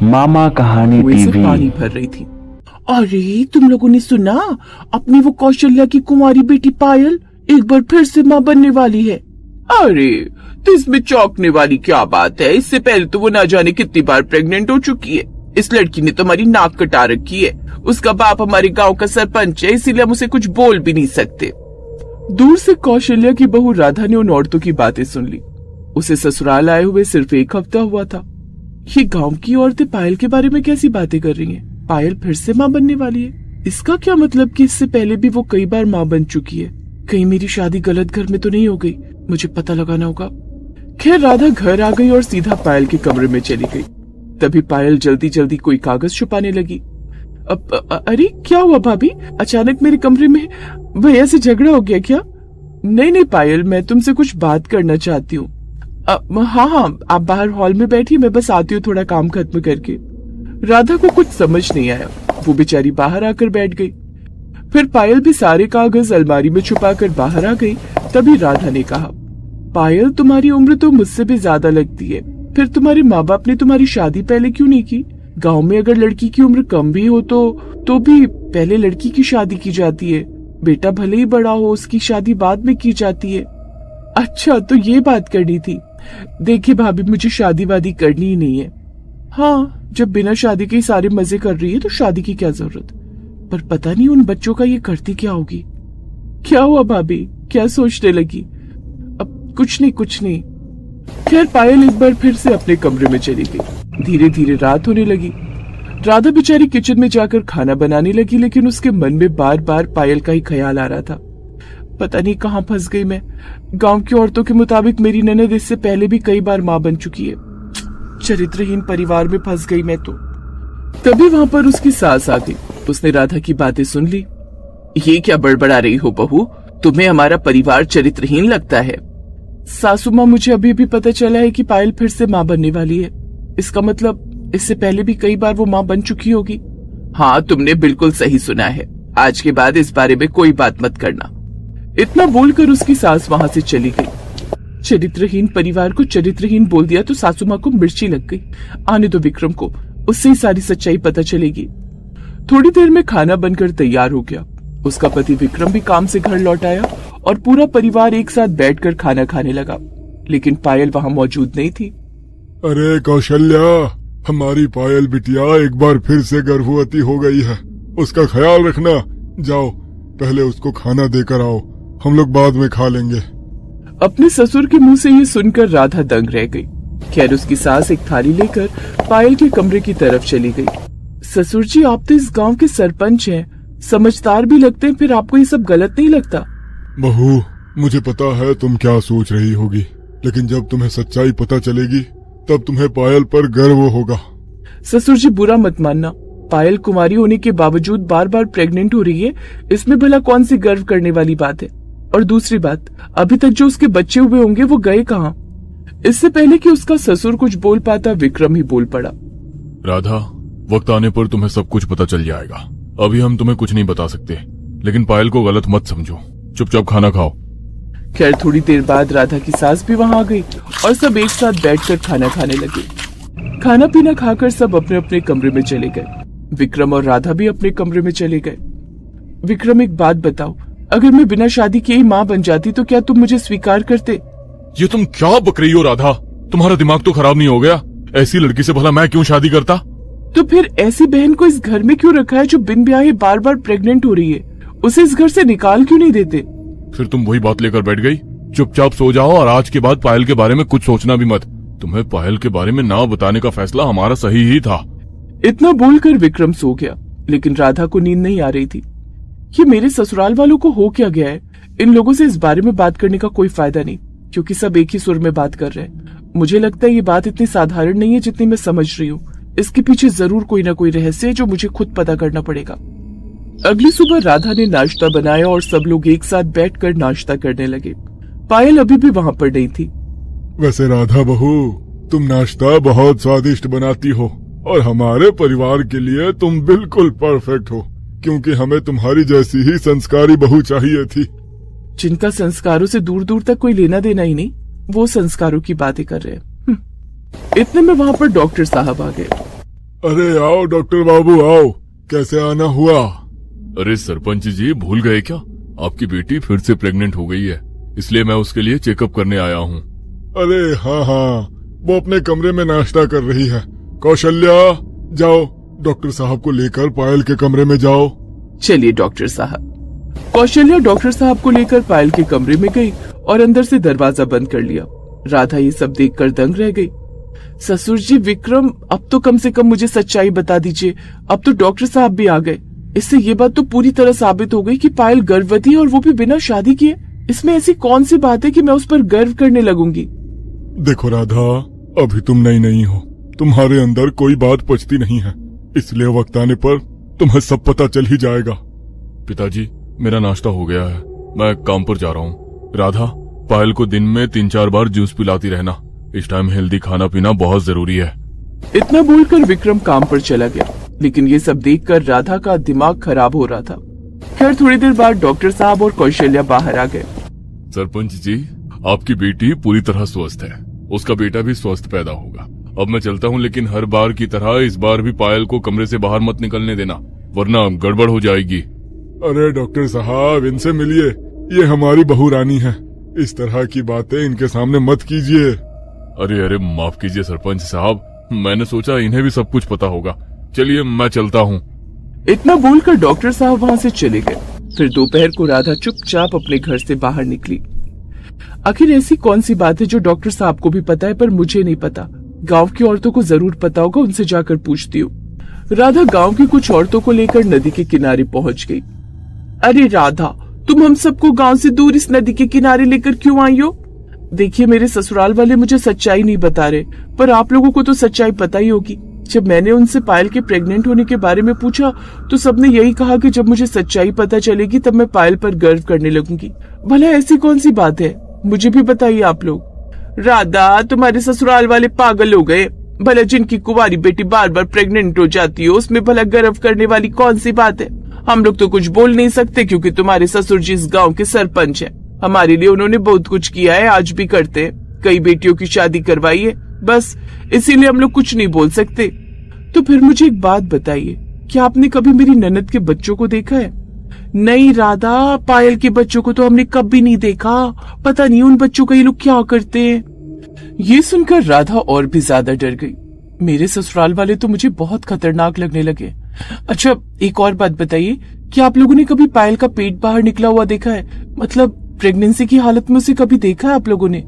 मामा कहानी कुएं से टीवी। पानी भर रही थी। अरे तुम लोगों ने सुना, अपनी वो कौशल्या की कुंवारी बेटी पायल एक बार फिर से माँ बनने वाली है। अरे तो इसमें चौंकने वाली क्या बात है? इससे पहले तो वो ना जाने कितनी बार प्रेग्नेंट हो चुकी है। इस लड़की ने तो हमारी नाक कटा रखी है। उसका बाप हमारे गांव का सरपंच है, इसीलिए हम उसे कुछ बोल भी नहीं सकते। दूर से कौशल्या की बहू राधा ने उन औरतों की बातें सुन ली। उसे ससुराल आए हुए सिर्फ एक हफ्ता हुआ था। ये गांव की औरतें पायल के बारे में कैसी बातें कर रही हैं? पायल फिर से माँ बनने वाली है। इसका क्या मतलब कि इससे पहले भी वो कई बार माँ बन चुकी है? कहीं मेरी शादी गलत घर में तो नहीं हो गई? मुझे पता लगाना होगा। खैर राधा घर आ गई और सीधा पायल के कमरे में चली गई। तभी पायल जल्दी जल्दी कोई कागज छुपाने लगी। अरे क्या हुआ भाभी? अचानक मेरे कमरे में भैया से झगड़ा हो गया क्या? नहीं पायल, मैं तुमसे कुछ बात करना चाहती हूँ। हाँ, आप बाहर हॉल में बैठिए, मैं बस आती हूँ थोड़ा काम खत्म करके। राधा को कुछ समझ नहीं आया। वो बेचारी बाहर आकर बैठ गई। फिर पायल भी सारे कागज अलमारी में छुपाकर बाहर आ गई। तभी राधा ने कहा, पायल तुम्हारी उम्र तो मुझसे भी ज्यादा लगती है, फिर तुम्हारे माँ बाप ने तुम्हारी शादी पहले क्यों नहीं की? गांव में अगर लड़की की उम्र कम भी हो तो भी पहले लड़की की शादी की जाती है। बेटा भले ही बड़ा हो, उसकी शादी बाद में की जाती है। अच्छा तो ये बात करनी थी। देखिए भाभी, मुझे शादी वादी करनी ही नहीं है। हाँ, जब बिना शादी के ही सारे मजे कर रही है तो शादी की क्या जरूरत? पर पता नहीं उन बच्चों का ये करती क्या होगी। क्या हुआ भाभी, क्या सोचने लगी? अब कुछ नहीं। खैर पायल एक बार फिर से अपने कमरे में चली गई। धीरे धीरे रात होने लगी। राधा बेचारी किचन में जाकर खाना बनाने लगी, लेकिन उसके मन में बार बार पायल का ही ख्याल आ रहा था। पता नहीं कहाँ फंस गई मैं। गांव की औरतों के मुताबिक मेरी ननद इससे पहले भी कई बार माँ बन चुकी है। चरित्रहीन परिवार में फंस गई मैं तो। तभी वहां पर उसकी सास आ गई। उसने राधा की बातें सुन ली। ये क्या बड़बड़ा रही हो बहू? तुम्हें हमारा परिवार चरित्रहीन लगता है? सासू माँ, मुझे अभी भी पता चला है कि पायल फिर से माँ बनने वाली है। इसका मतलब इससे पहले भी कई बार वो माँ बन चुकी होगी। हाँ, तुमने बिल्कुल सही सुना है। आज के बाद इस बारे में कोई बात मत करना। इतना बोलकर उसकी सास वहां से चली गई। चरित्रहीन परिवार को चरित्रहीन बोल दिया तो सासू माँ को मिर्ची लग गई। आने दो विक्रम को, उससे ही सारी सच्चाई पता चलेगी। थोड़ी देर में खाना बनकर तैयार हो गया। उसका पति विक्रम भी काम से घर लौट आया और पूरा परिवार एक साथ बैठकर खाना खाने लगा। लेकिन पायल वहां मौजूद नहीं थी। अरे कौशल्या, हमारी पायल बिटिया एक बार फिर से गर्भवती हो गई है। उसका ख्याल रखना। जाओ पहले उसको खाना देकर आओ, हम लोग बाद में खा लेंगे। अपने ससुर के मुंह से ये सुनकर राधा दंग रह गई। खैर उसकी सास एक थाली लेकर पायल के कमरे की तरफ चली गई। ससुर जी, आप तो इस गांव के सरपंच हैं, समझदार भी लगते हैं, फिर आपको ये सब गलत नहीं लगता? बहू, मुझे पता है तुम क्या सोच रही होगी, लेकिन जब तुम्हें सच्चाई पता चलेगी तब तुम्हें पायल पर गर्व होगा। ससुर जी बुरा मत मानना, पायल कुमारी होने के बावजूद बार बार प्रेग्नेंट हो रही है, इसमें भला कौन सी गर्व करने वाली बात है? और दूसरी बात, अभी तक जो उसके बच्चे हुए होंगे वो गए कहाँ? इससे पहले कि उसका ससुर कुछ बोल पाता, विक्रम ही बोल पड़ा। राधा, वक्त आने पर तुम्हें सब कुछ पता चल जाएगा। अभी हम तुम्हें कुछ नहीं बता सकते, लेकिन पायल को गलत मत समझो। चुपचाप खाना खाओ। खैर थोड़ी देर बाद राधा की सास भी वहां आ गई और सब एक साथ बैठकर खाना खाने लगे। खाना पीना खाकर सब अपने अपने कमरे में चले गए। विक्रम और राधा भी अपने कमरे में चले गए। विक्रम, एक बात बताओ, अगर मैं बिना शादी के ही माँ बन जाती तो क्या तुम मुझे स्वीकार करते? ये तुम क्या बक रही हो राधा? तुम्हारा दिमाग तो खराब नहीं हो गया? ऐसी लड़की से भला मैं क्यों शादी करता? तो फिर ऐसी बहन को इस घर में क्यों रखा है जो बिन ब्याहे बार बार प्रेग्नेंट हो रही है? उसे इस घर से निकाल क्यों नहीं देते? फिर तुम वही बात लेकर बैठ गई। चुपचाप सो जाओ और आज के बाद पायल के बारे में कुछ सोचना भी मत। तुम्हें पायल के बारे में ना बताने का फैसला हमारा सही ही था। इतना बोलकर विक्रम सो गया, लेकिन राधा को नींद नहीं आ रही थी। ये मेरे ससुराल वालों को हो क्या गया है? इन लोगों से इस बारे में बात करने का कोई फायदा नहीं, क्योंकि सब एक ही सुर में बात कर रहे हैं। मुझे लगता है ये बात इतनी साधारण नहीं है जितनी मैं समझ रही हूँ। इसके पीछे जरूर कोई ना कोई रहस्य है जो मुझे खुद पता करना पड़ेगा। अगली सुबह राधा ने नाश्ता बनाया और सब लोग एक साथ बैठकर नाश्ता करने लगे। पायल अभी भी वहां पर नहीं थी। वैसे राधा बहू, तुम नाश्ता बहुत स्वादिष्ट बनाती हो और हमारे परिवार के लिए तुम बिल्कुल परफेक्ट हो, क्योंकि हमें तुम्हारी जैसी ही संस्कारी बहू चाहिए थी। जिनका संस्कारों से दूर दूर तक कोई लेना देना ही नहीं, वो संस्कारों की बातें कर रहे हैं। इतने में वहां पर डॉक्टर साहब आ गए। अरे आओ डॉक्टर बाबू आओ, कैसे आना हुआ? अरे सरपंच जी, भूल गए क्या? आपकी बेटी फिर से प्रेग्नेंट हो गई है, इसलिए मैं उसके लिए चेकअप करने आया हूँ। अरे हाँ, वो अपने कमरे में नाश्ता कर रही है। कौशल्या, जाओ डॉक्टर साहब को लेकर पायल के कमरे में जाओ। चलिए डॉक्टर साहब। कौशल्या डॉक्टर साहब को लेकर पायल के कमरे में गई और अंदर से दरवाजा बंद कर लिया। राधा ये सब देखकर दंग रह गई। ससुर जी विक्रम, अब तो कम से कम मुझे सच्चाई बता दीजिए। अब तो डॉक्टर साहब भी आ गए। इससे ये बात तो पूरी तरह साबित हो गई कि पायल गर्भवती है, और वो भी बिना शादी किए। इसमें ऐसी कौन सी बात है कि मैं उस पर गर्व करने लगूंगी? देखो राधा, अभी तुम नई हो, तुम्हारे अंदर कोई बात पचती नहीं है, इसलिए वक्त आने पर तुम्हें सब पता चल ही जाएगा। पिताजी, मेरा नाश्ता हो गया है, मैं काम पर जा रहा हूँ। राधा, पायल को दिन में 3-4 बार जूस पिलाती रहना। इस टाइम हेल्दी खाना पीना बहुत जरूरी है। इतना बोलकर विक्रम काम पर चला गया, लेकिन ये सब देखकर राधा का दिमाग खराब हो रहा था। खैर थोड़ी देर बाद डॉक्टर साहब और कौशल्या बाहर आ गए। सरपंच जी, आपकी बेटी पूरी तरह स्वस्थ है, उसका बेटा भी स्वस्थ पैदा होगा। अब मैं चलता हूँ, लेकिन हर बार की तरह इस बार भी पायल को कमरे से बाहर मत निकलने देना, वरना गड़बड़ हो जाएगी। अरे डॉक्टर साहब, इनसे मिलिए, ये हमारी बहू रानी है। इस तरह की बातें इनके सामने मत कीजिए। अरे माफ कीजिए सरपंच साहब, मैंने सोचा इन्हें भी सब कुछ पता होगा। चलिए मैं चलता हूँ। इतना बोलकर डॉक्टर साहब वहाँ से चले गए। फिर दोपहर को राधा चुपचाप अपने घर से बाहर निकली। आखिर ऐसी कौन सी बात है जो डॉक्टर साहब को भी पता है पर मुझे नहीं पता? गांव की औरतों को जरूर पता होगा, उनसे जाकर पूछती हूँ। राधा गांव की कुछ औरतों को लेकर नदी के किनारे पहुंच गई। अरे राधा, तुम हम सबको गांव से दूर इस नदी के किनारे लेकर क्यों आई हो? देखिए, मेरे ससुराल वाले मुझे सच्चाई नहीं बता रहे, पर आप लोगों को तो सच्चाई पता ही होगी। जब मैंने उनसे पायल के प्रेग्नेंट होने के बारे में पूछा तो सबने यही कहा कि जब मुझे सच्चाई पता चलेगी तब मैं पायल पर गर्व करने लगूंगी। भला ऐसी कौन सी बात है, मुझे भी बताइए आप लोग। राधा, तुम्हारे ससुराल वाले पागल हो गए। भला जिनकी कुंवारी बेटी बार बार प्रेग्नेंट हो जाती हो, उसमें भला गर्व करने वाली कौन सी बात है? हम लोग तो कुछ बोल नहीं सकते क्योंकि तुम्हारे ससुर जी इस गाँव के सरपंच है। हमारे लिए उन्होंने बहुत कुछ किया है, आज भी करते हैं। कई बेटियों की शादी करवाई है, बस इसीलिए हम लोग कुछ नहीं बोल सकते। तो फिर मुझे एक बात बताइए, क्या आपने कभी मेरी ननद के बच्चों को देखा है? नहीं राधा, पायल के बच्चों को तो हमने कभी नहीं देखा। पता नहीं उन बच्चों का ये लोग क्या करते हैं। ये सुनकर राधा और भी ज्यादा डर गई। मेरे ससुराल वाले तो मुझे बहुत खतरनाक लगने लगे। अच्छा, एक और बात बताइए, क्या आप लोगों ने कभी पायल का पेट बाहर निकला हुआ देखा है? मतलब प्रेगनेंसी की हालत में उसे कभी देखा है आप लोगों ने?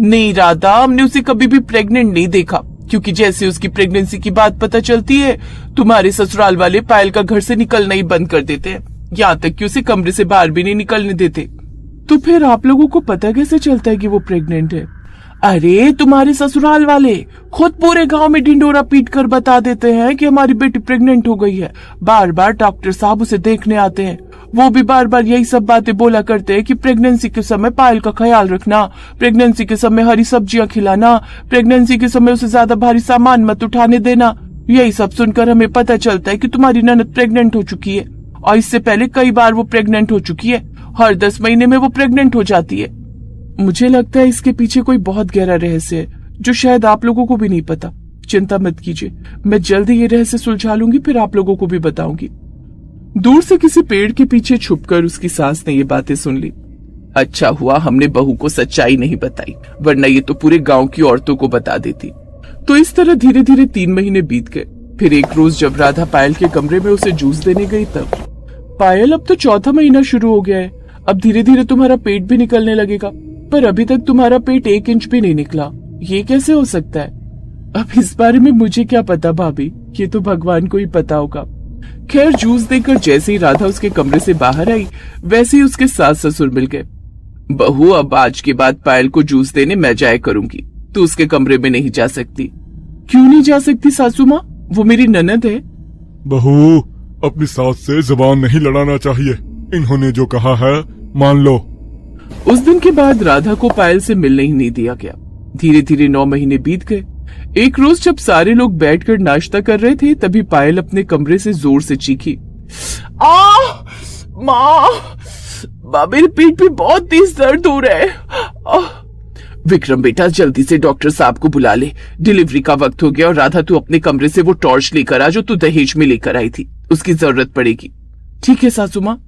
नहीं राधा, हमने उसे कभी भी प्रेग्नेंट नहीं देखा, क्योंकि जैसे उसकी प्रेगनेंसी की बात पता चलती है, तुम्हारे ससुराल वाले पायल का घर से निकलना ही बंद कर देते हैं, यहाँ तक कि उसे कमरे से बाहर भी नहीं निकलने देते। तो फिर आप लोगों को पता कैसे चलता है कि वो प्रेग्नेंट है? अरे तुम्हारे ससुराल वाले खुद पूरे गांव में ढिंडोरा पीट कर बता देते हैं कि हमारी बेटी प्रेग्नेंट हो गई है। बार बार डॉक्टर साहब उसे देखने आते हैं, वो भी बार बार यही सब बातें बोला करते हैं कि प्रेगनेंसी के समय पायल का ख्याल रखना, प्रेगनेंसी के समय हरी सब्जियां खिलाना, प्रेगनेंसी के समय उसे ज्यादा भारी सामान मत उठाने देना। यही सब सुनकर हमें पता चलता है कि तुम्हारी ननद प्रेग्नेंट हो चुकी है, और इससे पहले कई बार वो प्रेग्नेंट हो चुकी है। हर 10 महीने में वो प्रेग्नेंट हो जाती है। मुझे लगता है इसके पीछे कोई बहुत गहरा रहस्य है जो शायद आप लोगों को भी नहीं पता। चिंता मत कीजिए, मैं जल्दी ये रहस्य सुलझा लूंगी, फिर आप लोगों को भी बताऊंगी। दूर से किसी पेड़ के पीछे छुपकर उसकी सास ने ये बातें सुन ली। अच्छा हुआ हमने बहू को सच्चाई नहीं बताई, वरना ये तो पूरे गांव की औरतों को बता देती। तो इस तरह धीरे धीरे 3 महीने बीत गए। फिर एक रोज जब राधा पायल के कमरे में उसे जूस देने गई तब, पायल अब तो 4था महीना शुरू हो गया है, अब धीरे धीरे तुम्हारा पेट भी निकलने लगेगा, पर अभी तक तुम्हारा पेट 1 इंच भी नहीं निकला। ये कैसे हो सकता है? अब इस बारे में मुझे क्या पता भाभी, ये तो भगवान को ही पता होगा। खैर जूस देकर जैसे ही राधा उसके कमरे से बाहर आई, वैसे ही उसके सास ससुर मिल गए। बहू, अब आज के बाद पायल को जूस देने मैं जाया करूंगी, तू उसके कमरे में नहीं जा सकती। क्यों नहीं जा सकती सासू माँ, वो मेरी ननद है। बहू, अपनी सास से जुबान नहीं लड़ाना चाहिए, इन्होंने जो कहा है मान लो। उस दिन के बाद राधा को पायल से मिलने ही नहीं दिया गया। धीरे धीरे 9 महीने बीत गए। एक रोज जब सारे लोग बैठकर नाश्ता कर रहे थे, तभी पायल अपने कमरे से जोर से चीखी, माँ, मेरे पेट में बहुत तेज दर्द हो रहा है। विक्रम बेटा, जल्दी से डॉक्टर साहब को बुला ले। डिलीवरी का वक्त हो गया। और राधा, तू अपने कमरे से वो टॉर्च लेकर आ जो तू दहेज में लेकर आई थी, उसकी जरूरत पड़ेगी। ठीक है सासू माँ।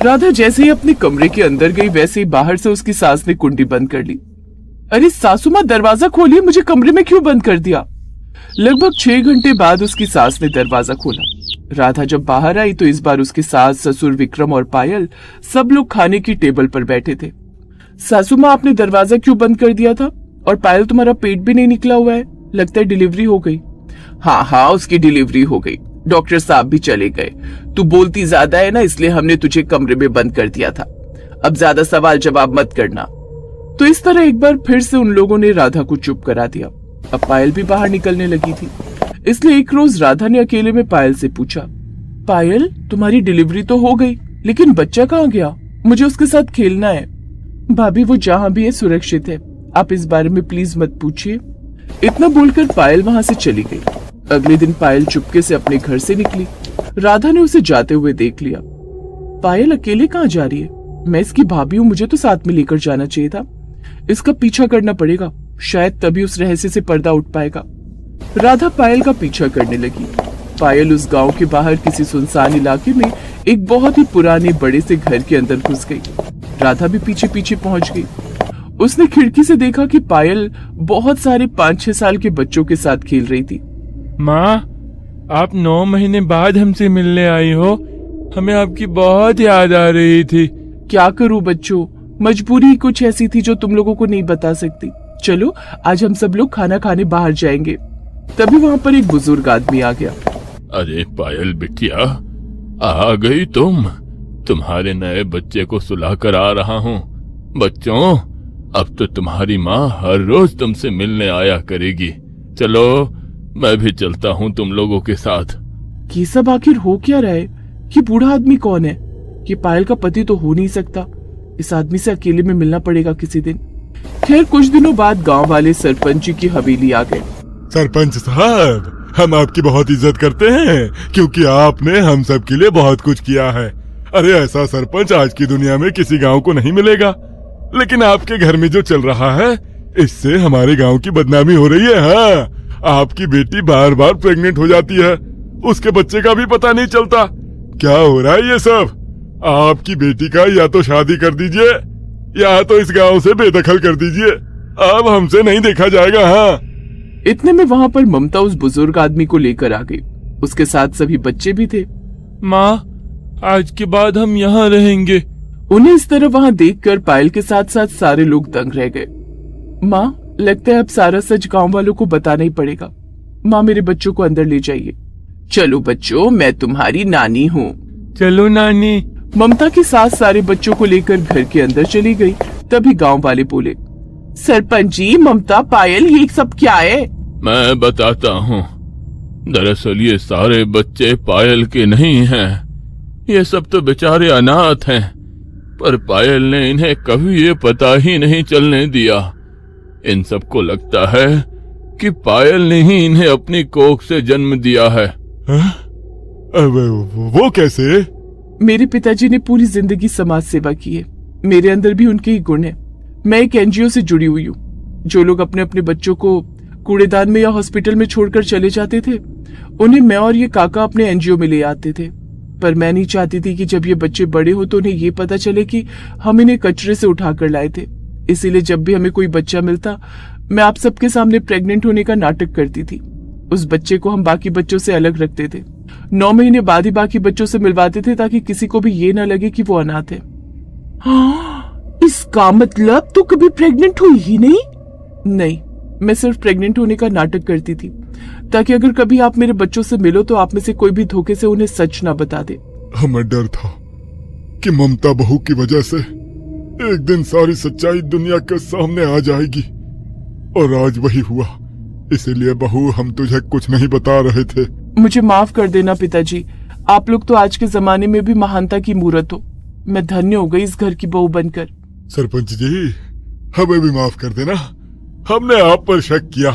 राधा जैसे ही अपने कमरे के अंदर गई वैसे ही बाहर से उसकी सास ने कुंडी बंद कर ली। अरे सासू माँ, दरवाजा खोलिए, मुझे कमरे में क्यों बंद कर दिया? लगभग 6 घंटे बाद उसकी सास ने दरवाजा खोला। राधा जब बाहर आई तो इस बार उसके सास, ससुर, विक्रम और पायल सब लोग खाने की टेबल पर बैठे थे। सासू माँ, आपने दरवाजा क्यों बंद कर दिया था? और पायल, तुम्हारा पेट भी नहीं निकला हुआ है, लगता है डिलीवरी हो गई। हाँ हाँ, उसकी डिलीवरी हो गई, डॉक्टर साहब भी चले गए। तू बोलती ज्यादा है ना, इसलिए हमने तुझे कमरे में बंद कर दिया था। अब ज्यादा सवाल जवाब मत करना। तो इस तरह एक बार फिर से उन लोगों ने राधा को चुप करा दिया। अब पायल भी बाहर निकलने लगी थी, इसलिए एक रोज राधा ने अकेले में पायल से पूछा, पायल, तुम्हारी डिलीवरी तो हो गई, लेकिन बच्चा कहाँ गया? मुझे उसके साथ खेलना है। भाभी, वो जहाँ भी है सुरक्षित है, आप इस बारे में प्लीज मत पूछिए। इतना बोलकर पायल वहां से चली गई। अगले दिन पायल चुपके से अपने घर से निकली। राधा ने उसे जाते हुए देख लिया। पायल अकेले कहाँ जा रही है? मैं इसकी भाभी हूँ, मुझे तो साथ में लेकर जाना चाहिए था। इसका पीछा करना पड़ेगा, शायद तभी उस रहस्य से पर्दा उठ पाएगा। राधा पायल का पीछा करने लगी। पायल उस गांव के बाहर किसी सुनसान इलाके में एक बहुत ही पुराने बड़े से घर के अंदर घुस गई। राधा भी पीछे पीछे पहुंच गई। उसने खिड़की से देखा कि पायल बहुत सारे 5-6 साल के बच्चों के साथ खेल रही थी। माँ, आप 9 महीने बाद हमसे मिलने आई हो, हमें आपकी बहुत याद आ रही थी। क्या करूं बच्चों, मजबूरी कुछ ऐसी थी जो तुम लोगों को नहीं बता सकती। चलो आज हम सब लोग खाना खाने बाहर जाएंगे। तभी वहाँ पर एक बुजुर्ग आदमी आ गया। अरे पायल बिटिया, आ गई तुम। तुम्हारे नए बच्चे को सुला कर आ रहा हूँ। बच्चों, अब तो तुम्हारी माँ हर रोज तुमसे मिलने आया करेगी। चलो, मैं भी चलता हूँ तुम लोगों के साथ। ये सब आखिर हो क्या रहा है? ये बूढ़ा आदमी कौन है? ये पायल का पति तो हो नहीं सकता। इस आदमी से अकेले में मिलना पड़ेगा किसी दिन। खैर कुछ दिनों बाद गांव वाले सरपंच जी की हवेली आ गए। सरपंच साहब, हम आपकी बहुत इज्जत करते हैं, क्योंकि आपने हम सब के लिए बहुत कुछ किया है। अरे ऐसा सरपंच आज की दुनिया में किसी गांव को नहीं मिलेगा। लेकिन आपके घर में जो चल रहा है, इससे हमारे गांव की बदनामी हो रही है। हाँ, आपकी बेटी बार बार प्रेग्नेंट हो जाती है, उसके बच्चे का भी पता नहीं चलता। क्या हो रहा है ये सब? आपकी बेटी का या तो शादी कर दीजिए या तो इस गांव से बेदखल कर दीजिए। अब हमसे नहीं देखा जाएगा। हाँ। इतने में वहाँ पर ममता उस बुजुर्ग आदमी को लेकर आ गई। उसके साथ सभी बच्चे भी थे। माँ, आज के बाद हम यहाँ रहेंगे। उन्हें इस तरह वहाँ देखकर पायल के साथ साथ सारे लोग दंग रह गए। माँ, लगता है अब सारा सच गांव वालों को बताना ही पड़ेगा। माँ, मेरे बच्चों को अंदर ले जाइए। चलो बच्चों, मैं तुम्हारी नानी हूँ। चलो नानी। ममता की सास सारे बच्चों को लेकर घर के अंदर चली गई। तभी गांव वाले बोले, सरपंच जी, ममता, पायल, ये सब क्या है? मैं बताता हूँ। दरअसल ये सारे बच्चे पायल के नहीं हैं। ये सब तो बेचारे अनाथ हैं, पर पायल ने इन्हें कभी ये पता ही नहीं चलने दिया। इन सबको लगता है कि पायल ने ही इन्हें अपनी कोख से जन्म दिया है। वो कैसे? मेरे पिताजी ने पूरी जिंदगी समाज सेवा की है। मेरे अंदर भी उनके ही गुण हैं। मैं एक एनजीओ से जुड़ी हुई हूँ। जो लोग अपने अपने बच्चों को कूड़ेदान में या हॉस्पिटल में छोड़कर चले जाते थे, उन्हें मैं और ये काका अपने एनजीओ में ले आते थे। पर मैं नहीं चाहती थी कि जब ये बच्चे बड़े हो तो उन्हें ये पता चले कि हम इन्हें कचरे से उठाकर लाए थे। इसीलिए जब भी हमें कोई बच्चा मिलता, मैं आप सबके सामने प्रेग्नेंट होने का नाटक करती थी। उस बच्चे को हम बाकी बच्चों से अलग रखते थे। 9 महीने बाद ही बाकी बच्चों से मिलवाते थे, ताकि किसी को भी ये न लगे कि वो अनाथ है। हाँ, इसका मतलब तू कभी प्रेग्नेंट हुई ही नहीं? नहीं, मैं सिर्फ प्रेग्नेंट होने का नाटक करती थी, ताकि अगर कभी आप मेरे बच्चों से मिलो तो आप में से कोई भी धोखे से उन्हें सच ना बता दे। हमें डर था कि ममता बहू की वजह से एक दिन सारी सच्चाई दुनिया के सामने आ जाएगी, और आज वही हुआ। इसीलिए बहू, हम तुझे कुछ नहीं बता रहे थे। मुझे माफ कर देना पिताजी। आप लोग तो आज के जमाने में भी महानता की मूरत हो। मैं धन्य हो गई इस घर की बहू बनकर। सरपंच जी, हमें भी माफ कर देना। हमने आप पर शक किया।